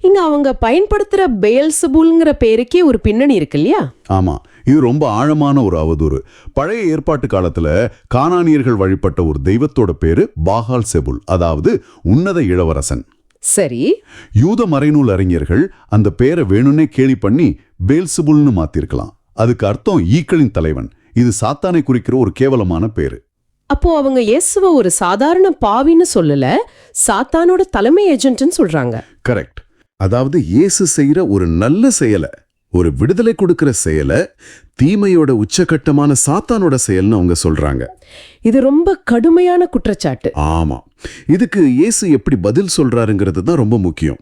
இங்க அவங்க பயன்படுத்துற பெயல்செபூல்ங்கிற பேருக்கே ஒரு பின்னணி இருக்கு இல்லையா? ஆமா, இது ரொம்ப ஆழமான ஒரு அவதூறு. பழைய ஏற்பாட்டு காலத்துல கானானியர்கள் வழிபட்ட ஒரு தெய்வத்தோட பேரு பாகால் செபுல், அதாவது உன்னத இளவரசன். சரி, யூத மறைநூல் அறிஞர்கள் அந்த பேரை வேணும்னே கேலி பண்ணி பெயல்செபூல்னு மாத்திருக்கலாம். அதுக்கு அர்த்தம் ஈக்களின் தலைவன். இது சாத்தானை குறிக்கிற ஒரு கேவலமான பேரு. அப்போ அவங்க இயேசுவை ஒரு சாதாரண பாவின்னு சொல்லல, சாத்தானோட தலைமை ஏஜென்ட்னு சொல்றாங்க. கரெக்ட். அதாவது இயேசு செய்யற ஒரு நல்ல செயலை, ஒரு விடுதலை கொடுக்கிற செயலை தீமையோட உச்சகட்டமான சாத்தானோட செயல்னு அவங்க சொல்றாங்க. இது ரொம்ப கடுமையான குற்றச்சாட்டு. ஆமா, இதுக்கு இயேசு எப்படி பதில் சொல்றாருங்கிறது தான் ரொம்ப முக்கியம்.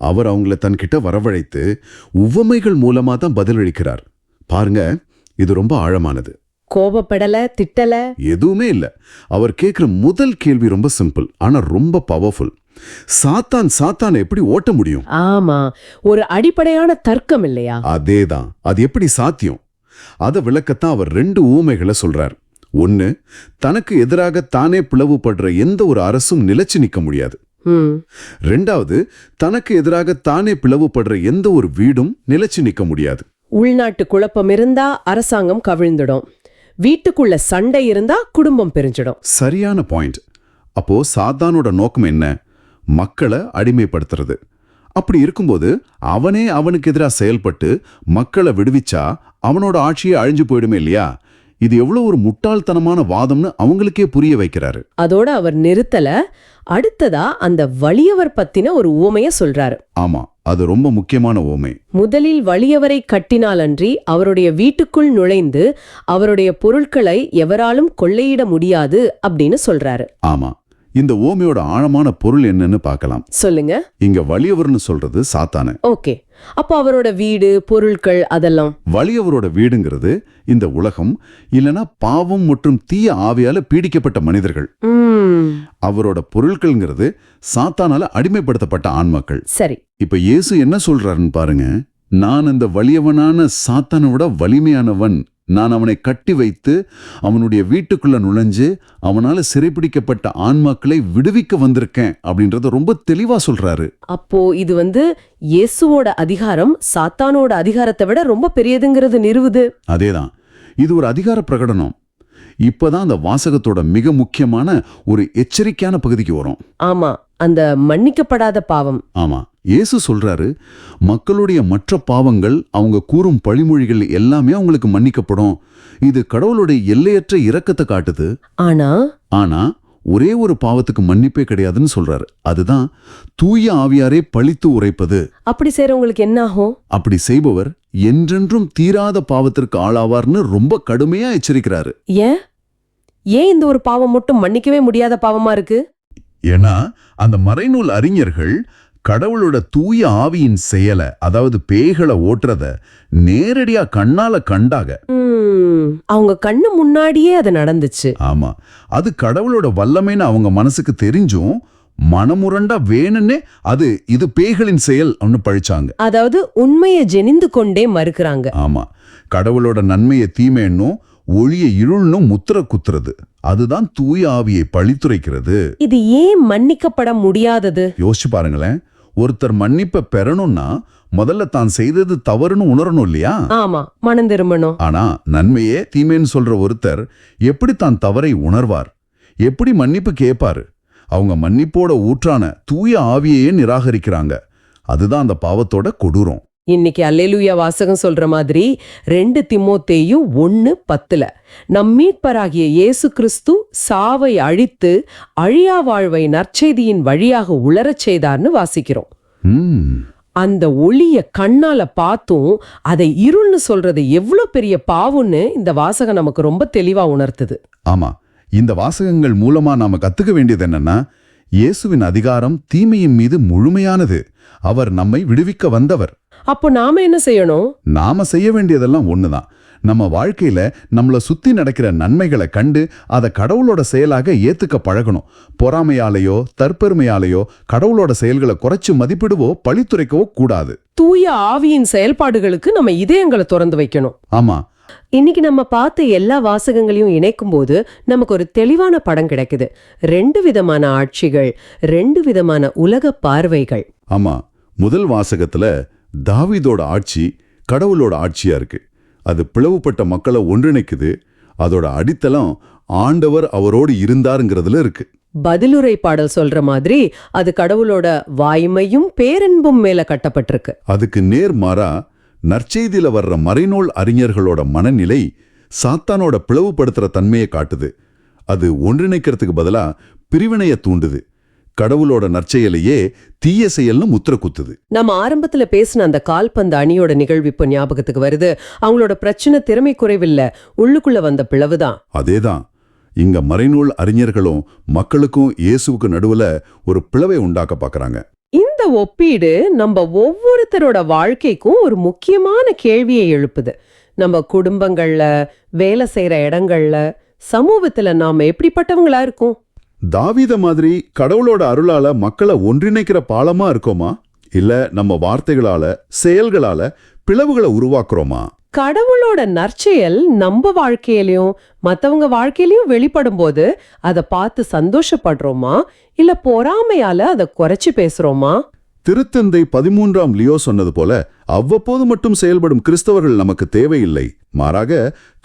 அவர் அவங்கள தன்கிட்ட வரவழைத்து உவமைகள் மூலமா தான் பதிலளிக்கிறார். பாருங்க, இது ரொம்ப ஆழமானது. கோபப்படல, திட்டல, எதுவுமே இல்ல. அவர் கேட்கிற முதல் கேள்வி ரொம்ப சிம்பிள், ஆனா ரொம்ப பவர்ஃபுல். சாத்தான் எப்படி ஓட்ட முடியும்? ஆமா, ஒரு அடிப்படையான தர்க்கம் இல்லையா? அதேதான். அது எப்படி சாத்தியம்? அத விளக்கத்தான் அவர் 2 ஊமைகளை சொல்றார். ஒன்னு, தனக்கு எதிராக தானே பிளவுபடுற எந்த ஒரு அரசும் நிலைச்சு நிக்க முடியாது. 2வது, தனக்கு எதிராக தானே பிளவுபடுற எந்த ஒரு வீடும் நிலைச்சு நிக்க முடியாது. உள்நாட்டு குழப்பம் இருந்தா அரசாங்கம் கவிழ்ந்துடும், வீட்டுக்குள்ள சண்டை இருந்தா குடும்பம் பிரிஞ்சிடும். சரியான பாயிண்ட். அப்போ சாத்தானோட நோக்கம் என்ன? மக்களை அடிமைப்படுத்துறது. அப்படி இருக்கும்போது அவனே அவனுக்கு எதிராக செயல்பட்டு மக்களை விடுவிச்சா அவனோட ஆட்சியை அழிஞ்சு போயிடுமே இல்லையா? இது எவ்வளவு ஒரு முட்டாள்தனமான வாதம்னு அவங்களுக்கே புரிய வைக்கிறாரு. அதோட அவர் நிறுத்தல, அடுத்ததா அந்த வலியவர் பத்தின ஒரு உவமைய சொல்றாரு. ஆமா, அது ரொம்ப முக்கியமான உவமை. முதலில் வலியவரை கட்டினாலன்றி அவருடைய வீட்டுக்குள் நுழைந்து அவருடைய பொருட்களை எவராலும் கொள்ளையிட முடியாது அப்படின்னு சொல்றாரு. ஆமா, இந்த உவமையோட ஆழமான பொருள் என்னன்னு பார்க்கலாம். சொல்லுங்க. இங்க வலியவர்னு சொல்றது சாத்தானு. ஓகே, அப்போ அவரோட வீடு, பொருட்கள் அதெல்லாம். வலியவரோட வீடுங்கிறது இந்த உலகம், இல்லனா பாவம் மற்றும் தீய ஆவியால பீடிக்கப்பட்ட மனிதர்கள். அவரோட பொருட்கள்ங்கிறது சாத்தானால அடிமைப்படுத்தப்பட்ட ஆன்மாக்கள். சரி, இப்ப இயேசு என்ன சொல்றாருன்னு பாருங்க. நான் அந்த வலியவனான சாத்தானை விட வலிமையானவன். நான் அவனை கட்டி வைத்து அவனுடைய வீட்டுக்குள்ள நுழைஞ்சு அவனால சிறைப்பிடிக்கப்பட்ட ஆன்மாக்களை விடுவிக்க வந்திருக்கேன் அப்படின்றத ரொம்ப தெளிவா சொல்றாரு. அப்போ இது இயேசுவோட அதிகாரம் சாத்தானோட அதிகாரத்தை விட ரொம்ப பெரியதுங்கிறது நிறுவுது. அதேதான், இது ஒரு அதிகார பிரகடனம். இப்பதான் அந்த வாசகத்தோட மிக முக்கியமான ஒரு எச்சரிக்கையான பகுதிக்கு வரும். ஆமா, அந்த மன்னிக்கப்படாத பாவம். ஆமா, இயேசு சொல்றாரு, மக்களுடைய மற்ற பாவங்கள், அவங்க கூறும் பழிமொழிகள் எல்லாமே அவங்களுக்கு மன்னிக்கப்படும். இது கடவுளுடைய எல்லையற்ற இரக்கத்தை காட்டுது. ஆனா ஒரே ஒரு பாவத்துக்கு மன்னிப்பே கிடையாதுன்னு சொல்றாரு. அதுதான் தூய ஆவியாரே பழித்து உரைப்பது. அப்படி செய்றவங்களுக்கு என்ன ஆகும்? அப்படி செய்பவர் என்றென்றும் தீராத பாவத்திற்கு ஆளாவார்னு ரொம்ப கடுமையா எச்சரிக்கிறாரு. ஏன் இந்த ஒரு பாவம் மட்டும் மன்னிக்கவே முடியாத பாவமா இருக்கு? ஏன்னா அந்த மறைநூல் அறிஞர்கள் கடவுளோட தூய ஆவியின் செயலை, அதாவது பேய்களை ஓட்டுறத நேரடியா கண்ணால கண்டாக. அவங்க கண்ணு முன்னாடியே அது நடந்துச்சு. ஆமா, அது கடவுளோட வல்லமைன்னு அவங்க மனசுக்கு தெரிஞ்சும் மனமுரண்டா வேணும்னே இது பேய்களின் செயல் பழிச்சாங்க. அதாவது உண்மையை ஜெனிந்து கொண்டே மறுக்கிறாங்க. ஆமா, கடவுளோட நன்மையை தீமைன்னும் ஒளிய இருள்னும் முத்திர குத்துறது, அதுதான் தூய ஆவியை பழித்துரைக்கிறது. இது ஏன் மன்னிக்கப்பட முடியாதது? யோசிச்சு பாருங்களேன். ஒருத்தர் மன்னிப்பை பெறணும்னா முதல்ல தான் செய்தது தவறுன்னு உணரணும் இல்லையா? ஆமா, மனம் திரும்பணும். ஆனா நன்மையே தீமைன்னு சொல்ற ஒருத்தர் எப்படி தான் தவறை உணர்வார்? எப்படி மன்னிப்பு கேட்பாரு? அவங்க மன்னிப்போட ஊற்றான தூய ஆவியையே நிராகரிக்கிறாங்க. அதுதான் அந்த பாவத்தோட கொடூரம். இன்னைக்கு அல்லேலூயா வாசகம் சொல்ற மாதிரி 2 தீமோத்தேயு 1:10 நம் மீட்பராகிய இயேசு கிறிஸ்து சாவை அழித்து அழியா வாழ்வை நற்செய்தியின் வழியாக உளரச் செய்தார்னு வாசிக்கிறோம். அந்த ஒளிய கண்ணால பார்த்தும் அதை இருள்னு சொல்றது எவ்வளவு பெரிய பாவம்னு இந்த வாசகம் நமக்கு ரொம்ப தெளிவா உணர்த்துது. ஆமா, இந்த வாசகங்கள் மூலமா நாம கத்துக்க வேண்டியது என்னன்னா, இயேசுவின் அதிகாரம் தீமையின் மீது முழுமையானது. அவர் நம்மை விடுவிக்க வந்தவர். அப்போ நாம என்ன செய்யணும்? நாம செய்ய வேண்டியதெல்லாம் ஒண்ணுதான். நம்ம வாழ்க்கையில நம்மள சுத்தி நடக்கிற நன்மைகளை கண்டு அதை கடவுளோட செயலாக ஏத்துக்க பழகணும். பொறாமையாலேயோ தற்பெருமையாலேயோ கடவுளோட செயல்களை குறைச்சு மதிப்பிடுவோ பழித்துரைக்கவோ கூடாது. தூய ஆவியின் செயல்பாடுகளுக்கு நம்ம இதயங்களை திறந்து வைக்கணும். ஆமா, இன்னைக்கு நம்ம பார்த்த எல்லா வாசகங்களையும் இணைக்கும் போது நமக்கு ஒரு தெளிவான படம் கிடைக்குது. 2 விதமான ஆட்சிகள், 2 விதமான உலக பார்வைகள். ஆமா, முதல் வாசகத்துல தாவீதோட ஆட்சி கடவுளோட ஆட்சியா இருக்கு. அது பிளவுபட்ட மக்களை ஒன்றிணைக்குது. அதோட அடித்தளம் ஆண்டவர் அவரோடு இருந்தாருங்கிறதுல இருக்கு. பதிலுரை பாடல் சொல்ற மாதிரி அது கடவுளோட வாய்மையும் பேரன்பும் மேல கட்டப்பட்டிருக்கு. அதுக்கு நேர்மாறா நற்செய்தியில வர்ற மறைநூல் அறிஞர்களோட மனநிலை சாத்தானோட பிளவுபடுத்துற தன்மையை காட்டுது. அது ஒன்றிணைக்கிறதுக்கு பதிலா பிரிவினைய தூண்டுது. கடவுளோட நற்செயலையே தீய செயல்னு முத்திர குத்துது. நம்ம ஆரம்பத்துல பேசின அந்த கால்பந்து அணியோட நிகழ்வு இப்ப ஞாபகத்துக்கு வருது. அவங்களோட பிரச்சனை திறமை குறைவில்ல, உள்ளுக்குள்ள வந்த பிளவுதான். அதேதான், இங்க மறைநூல் அறிஞர்களும் மக்களுக்கும் இயேசுவுக்கு நடுவுல ஒரு பிளவை உண்டாக்க பாக்குறாங்க. இந்த ஒப்பீடு நம்ம ஒவ்வொருத்தரோட வாழ்க்கைக்கும் ஒரு முக்கியமான கேள்வியை எழுப்புது. நம்ம குடும்பங்கள்ல, வேலை செய்யற இடங்கள்ல, சமூகத்துல நாம எப்படிப்பட்டவங்களா இருக்கோம்? தாவீத மாதிரி கடவுளோட அருளால மக்களை ஒன்றிணைக்கிற பாலமா இருக்கோமா, இல்ல நம்ம வார்த்தைகளால செயல்களால பிளவுகளை உருவாக்குறோமா? கடவுளோட நற்செயல் நம்ம வாழ்க்கையிலயும் மத்தவங்க வாழ்க்கையிலயும் வெளிப்படும் போது அதை பார்த்து சந்தோஷப்படுறோமா, இல்ல பொறாமையால அதை குறைச்சு பேசுறோமா? திருத்தந்தை 13ஆம் லியோ சொன்னது போல, அவ்வப்போது மட்டும் செயல்படும் கிறிஸ்தவர்கள் நமக்கு தேவையில்லை. மாறாக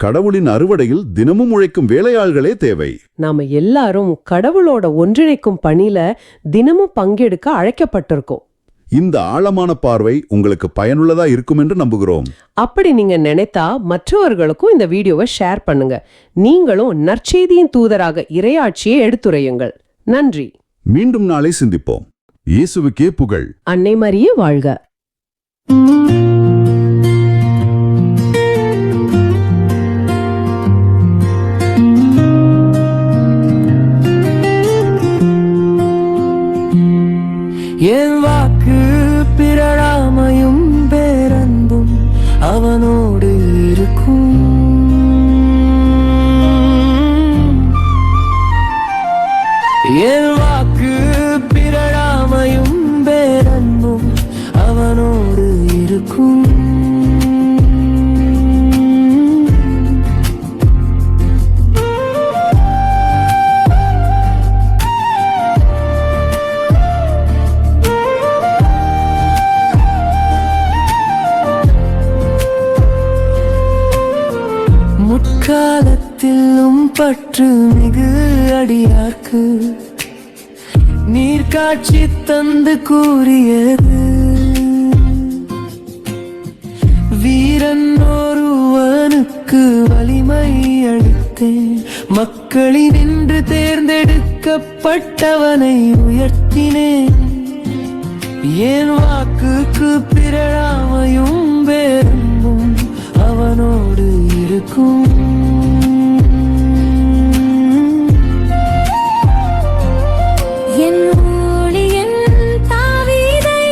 கடவுளின் அறுவடையில் தினமும் உழைக்கும் வேலையாள்களே தேவை. நாம எல்லாரும் கடவுளோட ஒன்றிணைக்கும் பணியில தினமும் பங்கெடுக்க அழைக்கப்பட்டிருக்கோம். இந்த ஆழமான பார்வை உங்களுக்கு பயனுள்ளதா இருக்கும் என்று நம்புகிறோம். அப்படி நீங்க நினைத்தா மற்றவர்களுக்கும் இந்த வீடியோவை ஷேர் பண்ணுங்க. நீங்களும் நற்செய்தியின் தூதராக இறையாட்சியை எடுத்துரையுங்கள். நன்றி. மீண்டும் நாளை சிந்திப்போம். இயேசுவுக்கே புகழ். அன்னை மரியே வாழ்க. என் வாக்கு பிறழாமையும் பேரன்பும் அவனோடு இருக்கும். என் வாக்கு பிறழாமையும் பேரன்பும் அவனோடு இருக்கும். முற்காலத்திலும் பற்று மிகு அடியார்க்கு நீர் காட்சி தந்து கூறியது. வீரன் ஒருவனுக்கு வலிமை அளித்தேன், மக்களினின்று தேர்ந்தெடுக்கப்பட்டவனை உயர்த்தினேன். என் வாக்குக்கு பிறழாமையும் பேரன்பும் அவனோடு இருக்கும். என் ஊழியன் தாவீதை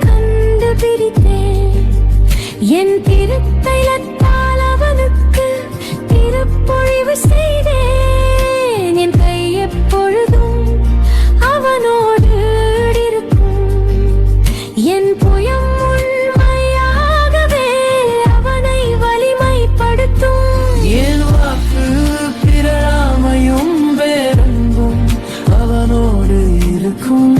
கண்டுபிடித்தேன், என் திருத்தைலத்தால் அவனுக்கு திருப்பொழிவு செய்தேன். என் கை எப்பொழுதும் அவனோடு இருக்கும், என் புயம் உண்மையாகவே அவனை வலிமைப்படுத்தும். என் வாக்கு பிறழாமையும் பேரன்பும் அவனோடு இருக்கும்.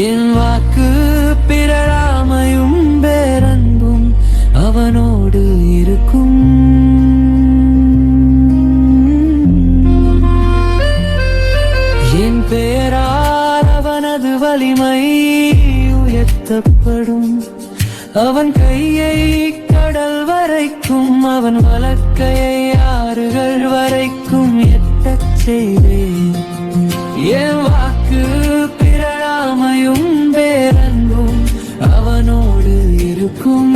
என் வாக்கு பிறழாமையும் பேரன்பும் அவனோடு இருக்கும். என் பெயரால் அவனது வலிமை உயர்த்தப்படும். அவன் கையை கடல் வரைக்கும், அவன் வலக்கையை ஆறுகள் வரைக்கும் எட்டச் செய்தேன். என் வாக்கு பிறழாமையும் பேரன்பும் அவனோடு இருக்கும்.